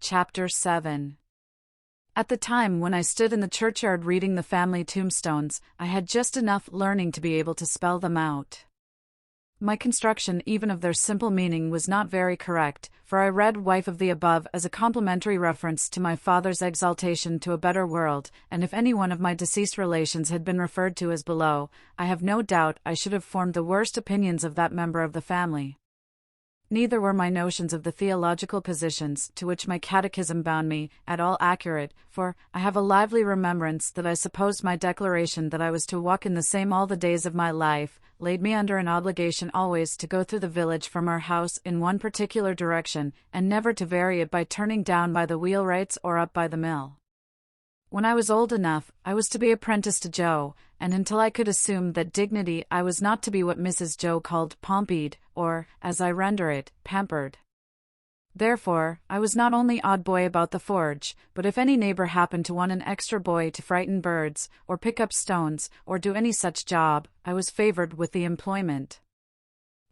Chapter 7. At the time when I stood in the churchyard reading the family tombstones, I had just enough learning to be able to spell them out. My construction even of their simple meaning was not very correct, for I read wife of the above as a complimentary reference to my father's exaltation to a better world, and if any one of my deceased relations had been referred to as below, I have no doubt I should have formed the worst opinions of that member of the family. Neither were my notions of the theological positions to which my catechism bound me at all accurate, for I have a lively remembrance that I supposed my declaration that I was to walk in the same all the days of my life laid me under an obligation always to go through the village from our house in one particular direction, and never to vary it by turning down by the wheelwrights or up by the mill. When I was old enough, I was to be apprenticed to Joe, and until I could assume that dignity I was not to be what Mrs. Joe called pompied, or, as I render it, pampered. Therefore, I was not only odd boy about the forge, but if any neighbor happened to want an extra boy to frighten birds, or pick up stones, or do any such job, I was favored with the employment.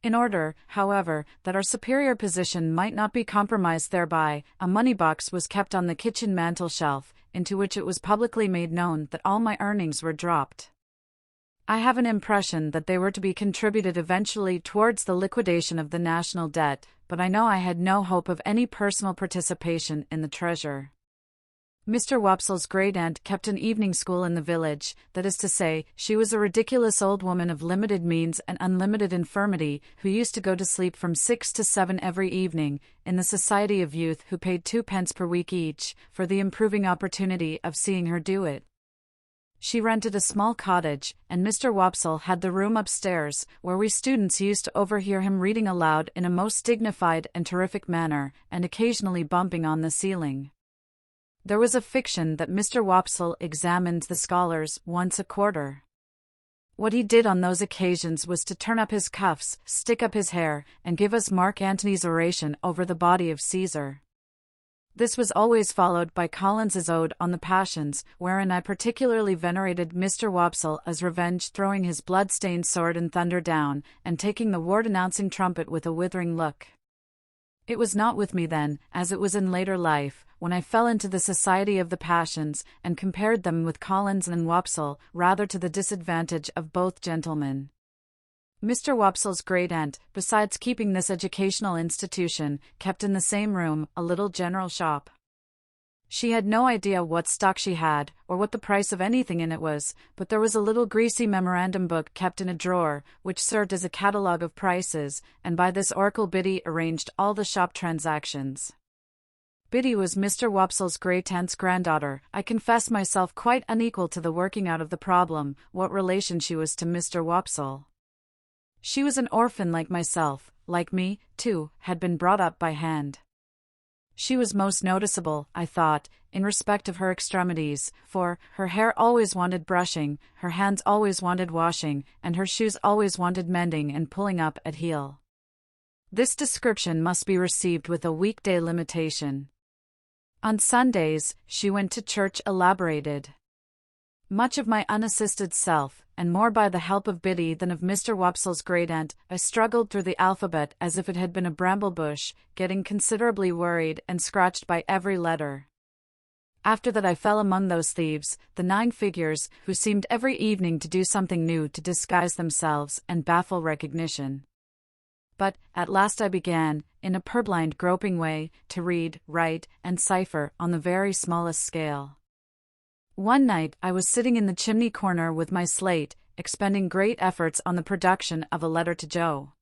In order, however, that our superior position might not be compromised thereby, a money-box was kept on the kitchen mantel-shelf, into which it was publicly made known that all my earnings were dropped. I have an impression that they were to be contributed eventually towards the liquidation of the national debt, but I know I had no hope of any personal participation in the treasure. Mr. Wopsel's great-aunt kept an evening school in the village, that is to say, she was a ridiculous old woman of limited means and unlimited infirmity, who used to go to sleep from 6 to 7 every evening, in the society of youth who paid 2 pence per week each, for the improving opportunity of seeing her do it. She rented a small cottage, and Mr. Wopsel had the room upstairs, where we students used to overhear him reading aloud in a most dignified and terrific manner, and occasionally bumping on the ceiling. There was a fiction that Mr. Wopsel examined the scholars once a quarter. What he did on those occasions was to turn up his cuffs, stick up his hair, and give us Mark Antony's oration over the body of Caesar. This was always followed by Collins's Ode on the Passions, wherein I particularly venerated Mr. Wopsel as revenge, throwing his blood-stained sword and thunder down, and taking the ward-announcing trumpet with a withering look. It was not with me then, as it was in later life, when I fell into the society of the passions, and compared them with Collins and Wopsel, rather to the disadvantage of both gentlemen. Mr. Wopsel's great-aunt, besides keeping this educational institution, kept in the same room a little general shop. She had no idea what stock she had, or what the price of anything in it was, but there was a little greasy memorandum book kept in a drawer, which served as a catalogue of prices, and by this oracle Biddy arranged all the shop transactions. Biddy was Mr. Wopsel's great-aunt's granddaughter. I confess myself quite unequal to the working out of the problem, what relation she was to Mr. Wopsel. She was an orphan like myself, like me, too, had been brought up by hand. She was most noticeable, I thought, in respect of her extremities, for her hair always wanted brushing, her hands always wanted washing, and her shoes always wanted mending and pulling up at heel. This description must be received with a weekday limitation. On Sundays, she went to church elaborated. Much of my unassisted self, and more by the help of Biddy than of Mr. Wopsel's great-aunt, I struggled through the alphabet as if it had been a bramble bush, getting considerably worried and scratched by every letter. After that I fell among those thieves, the 9 figures, who seemed every evening to do something new to disguise themselves and baffle recognition. But, at last I began, in a purblind groping way, to read, write, and cipher on the very smallest scale. One night I was sitting in the chimney corner with my slate, expending great efforts on the production of a letter to Joe.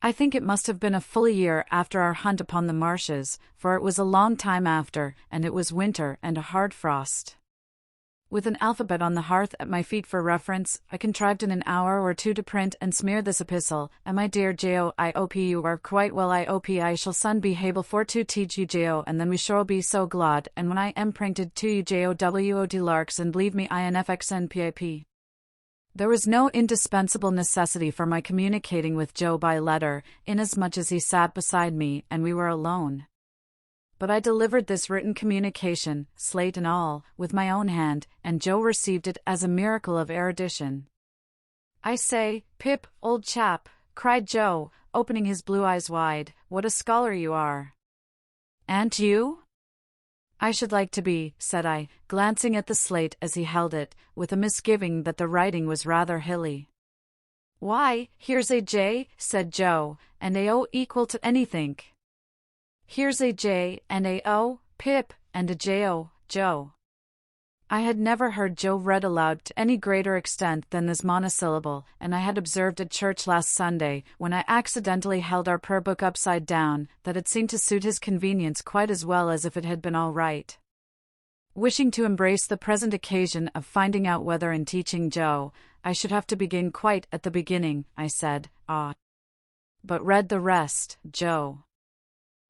I think it must have been a full year after our hunt upon the marshes, for it was a long time after, and it was winter and a hard frost. With an alphabet on the hearth at my feet for reference, I contrived in an hour or two to print and smear this epistle, and my dear Jo, I hope you are quite well. I hope I shall soon be able for to teach you Jo, and then we shall be so glad, and when I am printed to you JOWOD larks and believe me INFXNPIP. There was no indispensable necessity for my communicating with Joe by letter, inasmuch as he sat beside me and we were alone. But I delivered this written communication, slate and all, with my own hand, and Joe received it as a miracle of erudition. "I say, Pip, old chap," cried Joe, opening his blue eyes wide, "what a scholar you are." "And you?" I should like to be, said I, glancing at the slate as he held it, with a misgiving that the writing was rather hilly. Why, here's a J, said Joe, and a O equal to anything. Here's a J and a O, Pip, and a J-O, Joe. I had never heard Joe read aloud to any greater extent than this monosyllable, and I had observed at church last Sunday, when I accidentally held our prayer book upside down, that it seemed to suit his convenience quite as well as if it had been all right. Wishing to embrace the present occasion of finding out whether in teaching Joe, I should have to begin quite at the beginning, I said, But read the rest, Joe.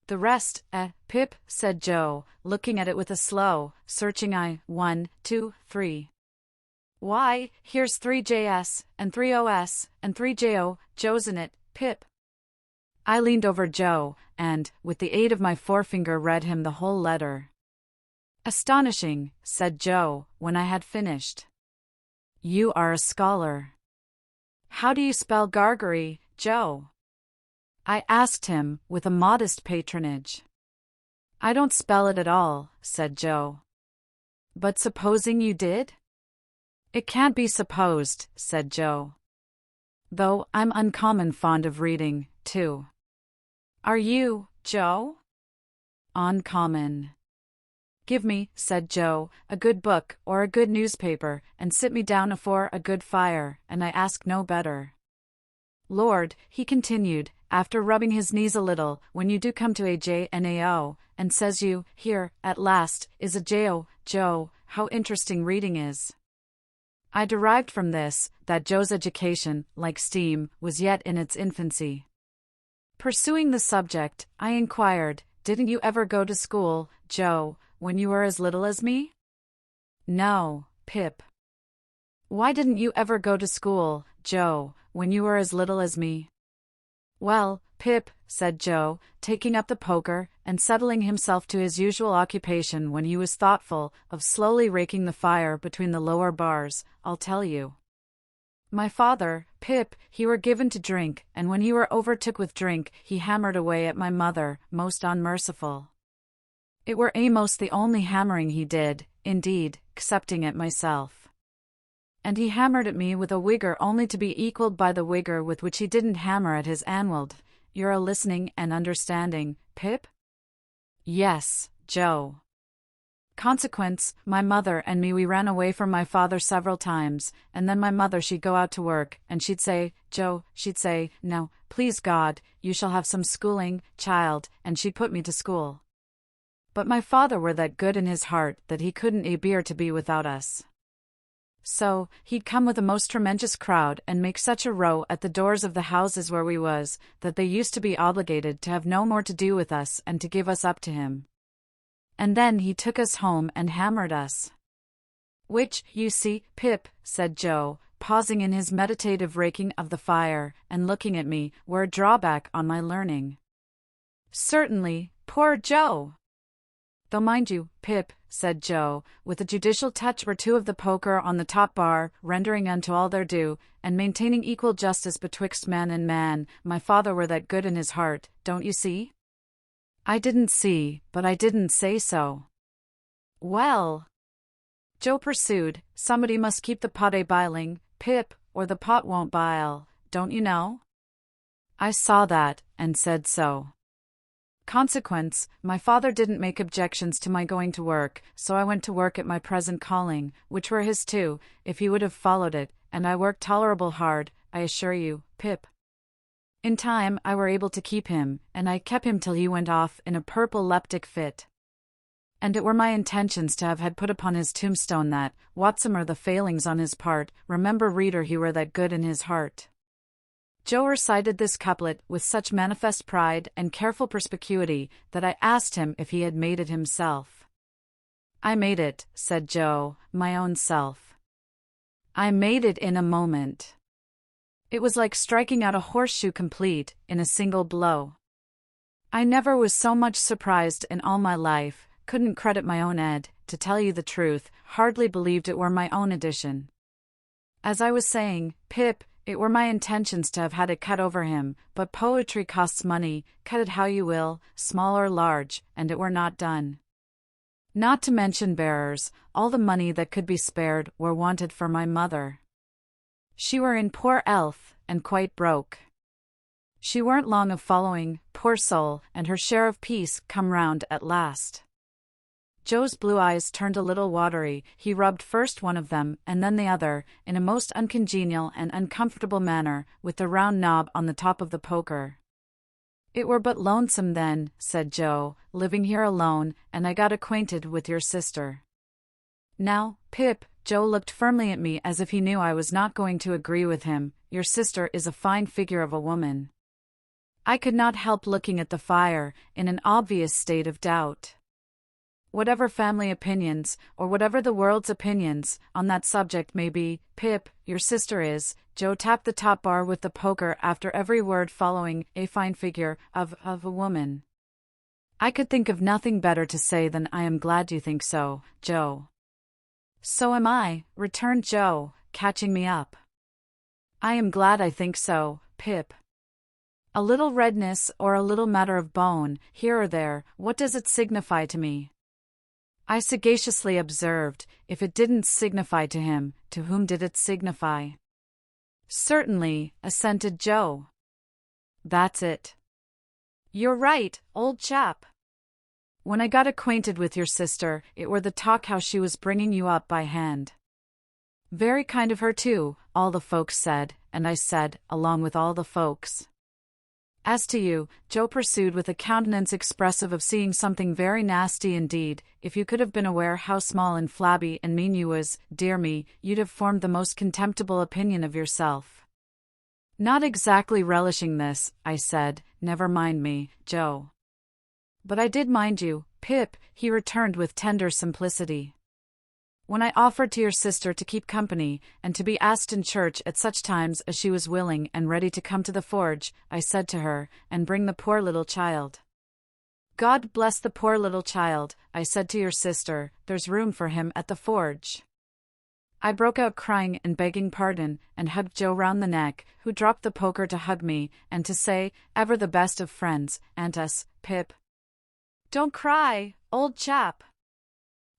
The rest, Pip, said Joe, looking at it with a slow, searching eye. 1, 2, 3. Why, here's 3 JS, and 3 OS, and 3 JO, Joe's in it, Pip. I leaned over Joe, and, with the aid of my forefinger, read him the whole letter. Astonishing, said Joe, when I had finished. You are a scholar. How do you spell Gargery, Joe? I asked him, with a modest patronage. I don't spell it at all, said Joe. But supposing you did? It can't be supposed, said Joe. Though I'm uncommon fond of reading, too. Are you, Joe? Uncommon. Give me, said Joe, a good book or a good newspaper, and sit me down afore a good fire, and I ask no better. Lord, he continued, after rubbing his knees a little, when you do come to a J and a O, and says you, here, at last, is a J-O, Joe, how interesting reading is. I derived from this, that Joe's education, like steam, was yet in its infancy. Pursuing the subject, I inquired, didn't you ever go to school, Joe, when you were as little as me? No, Pip. Why didn't you ever go to school, Joe, when you were as little as me? Well, Pip, said Joe, taking up the poker, and settling himself to his usual occupation when he was thoughtful of slowly raking the fire between the lower bars, I'll tell you. My father, Pip, he were given to drink, and when he were overtook with drink, he hammered away at my mother, most unmerciful. It were a'most the only hammering he did, indeed, excepting at myself. And he hammered at me with a wigger only to be equalled by the wigger with which he didn't hammer at his Anwald. You're a listening and understanding, Pip? Yes, Joe. Consequence, my mother and me we ran away from my father several times, and then my mother she'd go out to work, and she'd say, Joe, she'd say, now, please God, you shall have some schooling, child, and she'd put me to school. But my father were that good in his heart that he couldn't bear to be without us. So, he'd come with a most tremendous crowd and make such a row at the doors of the houses where we was, that they used to be obligated to have no more to do with us and to give us up to him. And then he took us home and hammered us. Which, you see, Pip, said Joe, pausing in his meditative raking of the fire, and looking at me, were a drawback on my learning. Certainly, poor Joe! Though mind you, Pip, said Joe, with a judicial touch or two of the poker on the top bar, rendering unto all their due, and maintaining equal justice betwixt man and man, my father were that good in his heart, don't you see? I didn't see, but I didn't say so. Well, Joe pursued, somebody must keep the pot a-biling, Pip, or the pot won't bile, don't you know? I saw that, and said so. Consequence, my father didn't make objections to my going to work, so I went to work at my present calling, which were his too, if he would have followed it, and I worked tolerable hard, I assure you, Pip. In time I were able to keep him, and I kept him till he went off in a purple-leptic fit. And it were my intentions to have had put upon his tombstone that, whatsoever the failings on his part, remember reader he were that good in his heart. Joe recited this couplet with such manifest pride and careful perspicuity that I asked him if he had made it himself. I made it, said Joe, my own self. I made it in a moment. It was like striking out a horseshoe complete, in a single blow. I never was so much surprised in all my life, couldn't credit my own ed, to tell you the truth, hardly believed it were my own edition. As I was saying, Pip, it were my intentions to have had it cut over him, but poetry costs money, cut it how you will, small or large, and it were not done. Not to mention bearers, all the money that could be spared were wanted for my mother. She were in poor health, and quite broke. She weren't long of following, poor soul, and her share of peace come round at last. Joe's blue eyes turned a little watery. He rubbed first one of them and then the other, in a most uncongenial and uncomfortable manner, with the round knob on the top of the poker. "It were but lonesome then," said Joe, "living here alone, and I got acquainted with your sister." "Now, Pip," Joe looked firmly at me as if he knew I was not going to agree with him, "your sister is a fine figure of a woman." I could not help looking at the fire, in an obvious state of doubt. Whatever family opinions, or whatever the world's opinions, on that subject may be, Pip, your sister is, Joe tapped the top bar with the poker after every word following, a fine figure of a woman. I could think of nothing better to say than I am glad you think so, Joe. So am I, returned Joe, catching me up. I am glad I think so, Pip. A little redness or a little matter of bone, here or there, what does it signify to me? I sagaciously observed, if it didn't signify to him, to whom did it signify? Certainly, assented Joe. That's it. You're right, old chap. When I got acquainted with your sister, it were the talk how she was bringing you up by hand. Very kind of her too, all the folks said, and I said, along with all the folks. As to you, Joe pursued with a countenance expressive of seeing something very nasty indeed, if you could have been aware how small and flabby and mean you was, dear me, you'd have formed the most contemptible opinion of yourself. Not exactly relishing this, I said, never mind me, Joe. But I did mind you, Pip, he returned with tender simplicity. When I offered to your sister to keep company, and to be asked in church at such times as she was willing and ready to come to the forge, I said to her, and bring the poor little child. God bless the poor little child, I said to your sister, there's room for him at the forge. I broke out crying and begging pardon, and hugged Joe round the neck, who dropped the poker to hug me, and to say, ever the best of friends, and us, Pip. Don't cry, old chap.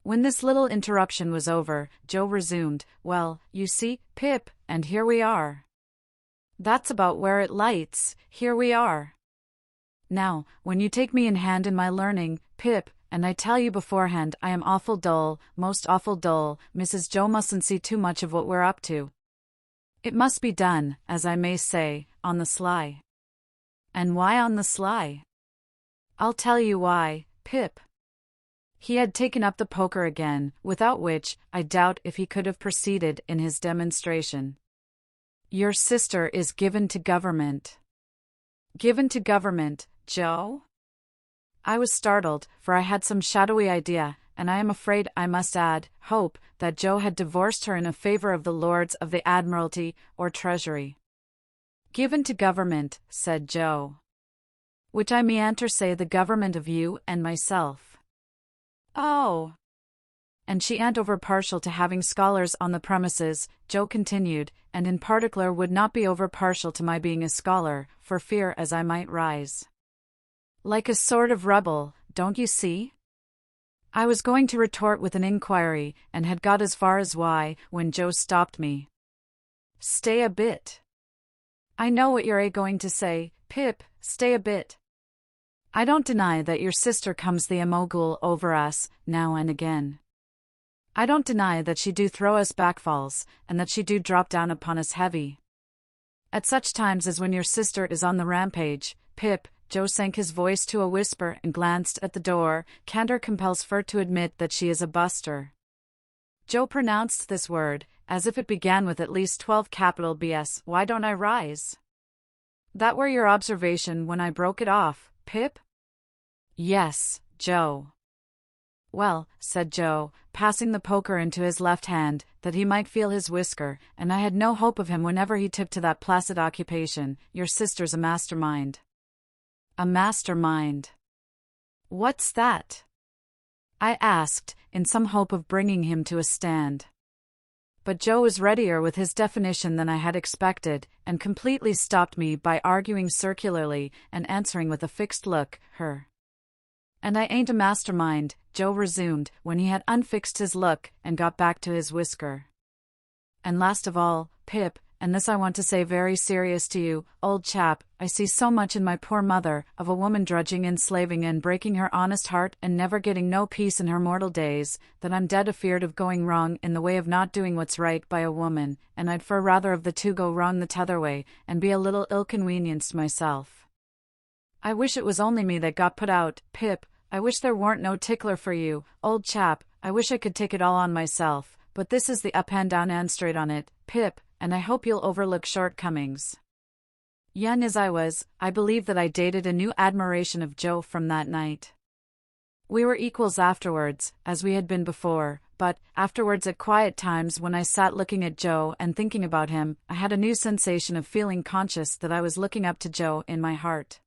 When this little interruption was over, Joe resumed, well, you see, Pip, and here we are. That's about where it lights, here we are. Now, when you take me in hand in my learning, Pip, and I tell you beforehand I am awful dull, most awful dull, Mrs. Joe mustn't see too much of what we're up to. It must be done, as I may say, on the sly. And why on the sly? I'll tell you why, Pip. He had taken up the poker again, without which, I doubt if he could have proceeded in his demonstration. Your sister is given to government. Given to government, Joe? I was startled, for I had some shadowy idea, and I am afraid I must add, hope, that Joe had divorced her in a favor of the Lords of the Admiralty, or Treasury. Given to government, said Joe. Which I meanter say the government of you and myself. Oh. And she ain't over partial to having scholars on the premises, Joe continued, and in particular would not be over partial to my being a scholar, for fear as I might rise. Like a sort of rebel, don't you see? I was going to retort with an inquiry, and had got as far as why, when Joe stopped me. Stay a bit. I know what you're going to say, Pip, stay a bit. I don't deny that your sister comes the mogul over us, now and again. I don't deny that she do throw us backfalls, and that she do drop down upon us heavy. At such times as when your sister is on the rampage, Pip, Joe sank his voice to a whisper and glanced at the door, candor compels her to admit that she is a buster. Joe pronounced this word, as if it began with at least 12 capital BS, why don't I rise? That were your observation when I broke it off, Pip? Yes, Joe. Well, said Joe, passing the poker into his left hand, that he might feel his whisker, and I had no hope of him whenever he took to that placid occupation, your sister's a mastermind. A mastermind. What's that? I asked, in some hope of bringing him to a stand. But Joe was readier with his definition than I had expected, and completely stopped me by arguing circularly and answering with a fixed look, her. And I ain't a mastermind, Joe resumed, when he had unfixed his look and got back to his whisker. And last of all, Pip, and this I want to say very serious to you, old chap, I see so much in my poor mother, of a woman drudging and slaving and breaking her honest heart and never getting no peace in her mortal days, that I'm dead afeard of going wrong in the way of not doing what's right by a woman, and I'd fur rather of the two go wrong the t'other way, and be a little ill-convenienced myself. I wish it was only me that got put out, Pip, I wish there warn't no tickler for you, old chap, I wish I could take it all on myself, but this is the up and down and straight on it, Pip, and I hope you'll overlook shortcomings. Young as I was, I believe that I dated a new admiration of Joe from that night. We were equals afterwards, as we had been before, but, afterwards at quiet times when I sat looking at Joe and thinking about him, I had a new sensation of feeling conscious that I was looking up to Joe in my heart.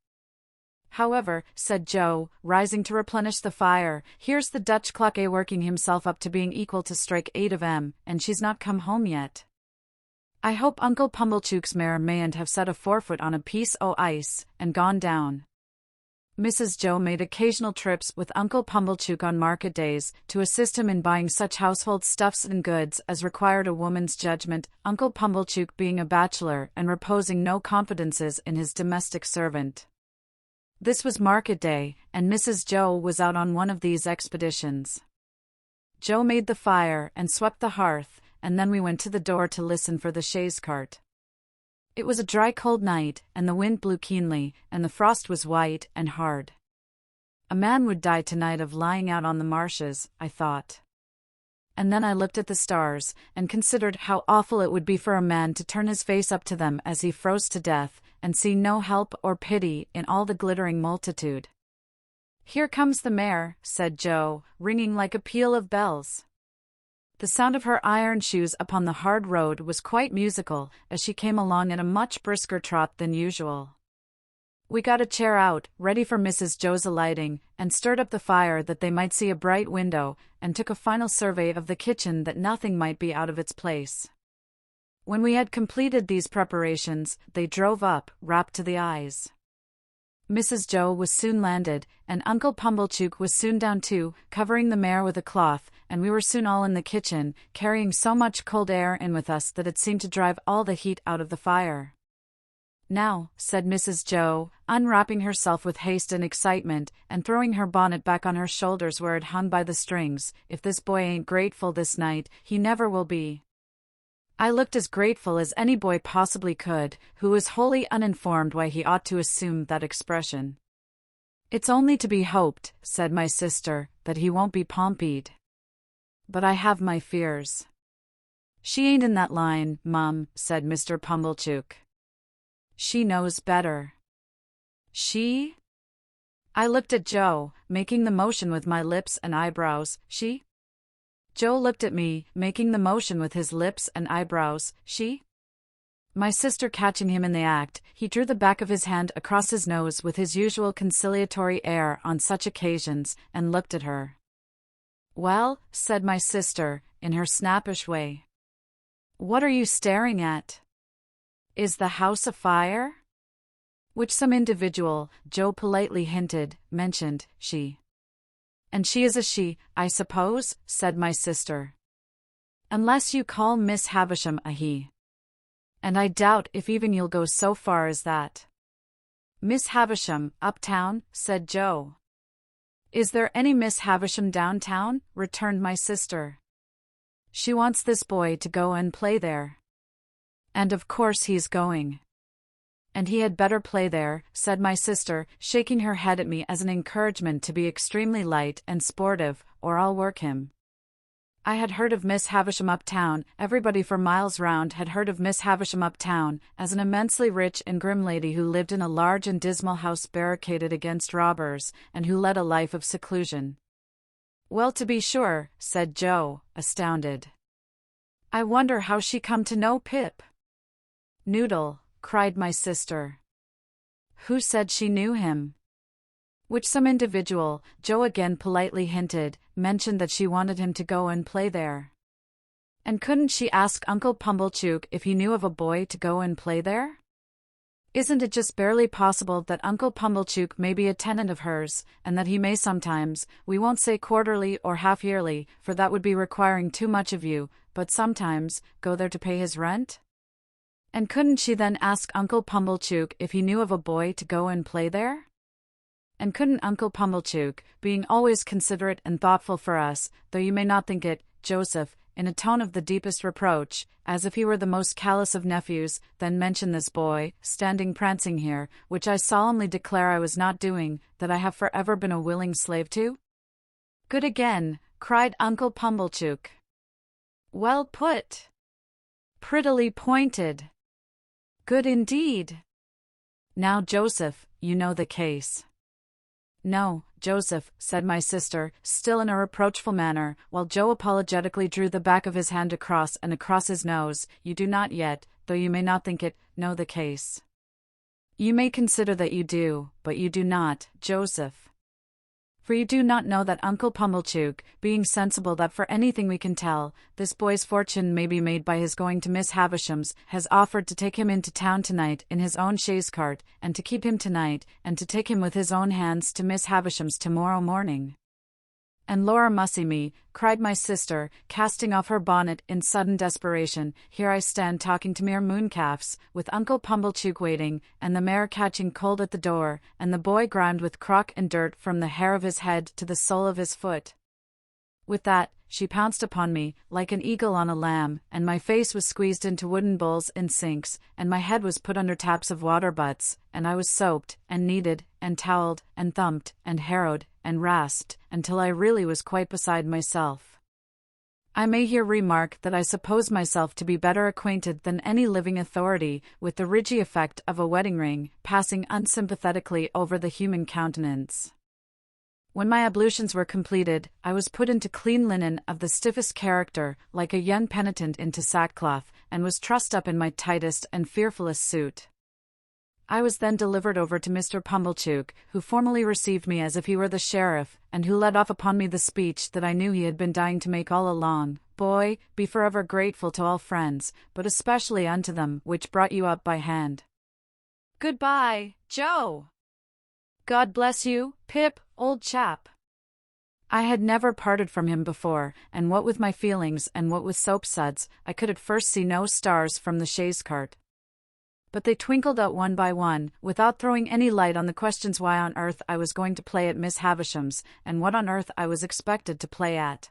However, said Joe, rising to replenish the fire, here's the Dutch clock working himself up to being equal to strike 8 of 'em, and she's not come home yet. I hope Uncle Pumblechook's mare mayn't have set a forefoot on a piece o' ice, and gone down. Mrs. Joe made occasional trips with Uncle Pumblechook on market days, to assist him in buying such household stuffs and goods as required a woman's judgment, Uncle Pumblechook being a bachelor and reposing no confidences in his domestic servant. This was market day, and Mrs. Joe was out on one of these expeditions. Joe made the fire and swept the hearth, and then we went to the door to listen for the chaise cart. It was a dry cold night, and the wind blew keenly, and the frost was white and hard. A man would die tonight of lying out on the marshes, I thought. And then I looked at the stars, and considered how awful it would be for a man to turn his face up to them as he froze to death, and see no help or pity in all the glittering multitude. "Here comes the mare," said Joe, ringing like a peal of bells. The sound of her iron shoes upon the hard road was quite musical, as she came along at a much brisker trot than usual. We got a chair out, ready for Mrs. Joe's alighting, and stirred up the fire that they might see a bright window, and took a final survey of the kitchen that nothing might be out of its place. When we had completed these preparations, they drove up, wrapped to the eyes. Mrs. Joe was soon landed, and Uncle Pumblechook was soon down too, covering the mare with a cloth, and we were soon all in the kitchen, carrying so much cold air in with us that it seemed to drive all the heat out of the fire. "Now," said Mrs. Joe, unwrapping herself with haste and excitement, and throwing her bonnet back on her shoulders where it hung by the strings, "if this boy ain't grateful this night, he never will be." I looked as grateful as any boy possibly could, who was wholly uninformed why he ought to assume that expression. "It's only to be hoped," said my sister, "that he won't be pompied. But I have my fears." "She ain't in that line, Mum," said Mr. Pumblechook. "She knows better." "She?" I looked at Joe, making the motion with my lips and eyebrows. "She?" Joe looked at me, making the motion with his lips and eyebrows. "She?" My sister catching him in the act, he drew the back of his hand across his nose with his usual conciliatory air on such occasions, and looked at her. "Well," said my sister, in her snappish way. "What are you staring at? Is the house afire?" Which some individual, Joe politely hinted, mentioned, she. "And she is a she, I suppose," said my sister. "Unless you call Miss Havisham a he. And I doubt if even you'll go so far as that." "Miss Havisham, uptown?" said Joe. "Is there any Miss Havisham downtown?" returned my sister. "She wants this boy to go and play there. And of course he's going. And he had better play there," said my sister, shaking her head at me as an encouragement to be extremely light and sportive, "or I'll work him." I had heard of Miss Havisham uptown, everybody for miles round had heard of Miss Havisham uptown, as an immensely rich and grim lady who lived in a large and dismal house barricaded against robbers, and who led a life of seclusion. "Well, to be sure," said Joe, astounded. "I wonder how she come to know Pip." "Noodle," cried my sister. "Who said she knew him?" Which some individual, Joe again politely hinted, mentioned that she wanted him to go and play there. And couldn't she ask Uncle Pumblechook if he knew of a boy to go and play there? Isn't it just barely possible that Uncle Pumblechook may be a tenant of hers, and that he may sometimes, we won't say quarterly or half-yearly, for that would be requiring too much of you, but sometimes, go there to pay his rent? And couldn't she then ask Uncle Pumblechook if he knew of a boy to go and play there? And couldn't Uncle Pumblechook, being always considerate and thoughtful for us, though you may not think it, Joseph, in a tone of the deepest reproach, as if he were the most callous of nephews, then mention this boy, standing prancing here, which I solemnly declare I was not doing, that I have forever been a willing slave to? Good again, cried Uncle Pumblechook. Well put. Prettily pointed. Good indeed. Now, Joseph, you know the case. No, Joseph, said my sister, still in a reproachful manner, while Joe apologetically drew the back of his hand across and across his nose, you do not yet, though you may not think it, know the case. You may consider that you do, but you do not, Joseph. For you do not know that Uncle Pumblechook, being sensible that for anything we can tell, this boy's fortune may be made by his going to Miss Havisham's, has offered to take him into town tonight in his own chaise cart, and to keep him tonight, and to take him with his own hands to Miss Havisham's tomorrow morning. And Laura mussy me, cried my sister, casting off her bonnet in sudden desperation, here I stand talking to mere mooncalves, with Uncle Pumblechook waiting, and the mare catching cold at the door, and the boy grimed with crock and dirt from the hair of his head to the sole of his foot. With that, she pounced upon me, like an eagle on a lamb, and my face was squeezed into wooden bowls and sinks, and my head was put under taps of water butts, and I was soaped, and kneaded, and towelled, and thumped, and harrowed, and rasped, until I really was quite beside myself. I may here remark that I suppose myself to be better acquainted than any living authority with the ridgy effect of a wedding ring passing unsympathetically over the human countenance. When my ablutions were completed, I was put into clean linen of the stiffest character, like a young penitent into sackcloth, and was trussed up in my tightest and fearfullest suit. I was then delivered over to Mr. Pumblechook, who formally received me as if he were the sheriff, and who let off upon me the speech that I knew he had been dying to make all along. Boy, be forever grateful to all friends, but especially unto them which brought you up by hand. Goodbye, Joe. God bless you, Pip, old chap. I had never parted from him before, and what with my feelings and what with soapsuds, I could at first see no stars from the chaise cart. But they twinkled out one by one, without throwing any light on the questions why on earth I was going to play at Miss Havisham's, and what on earth I was expected to play at.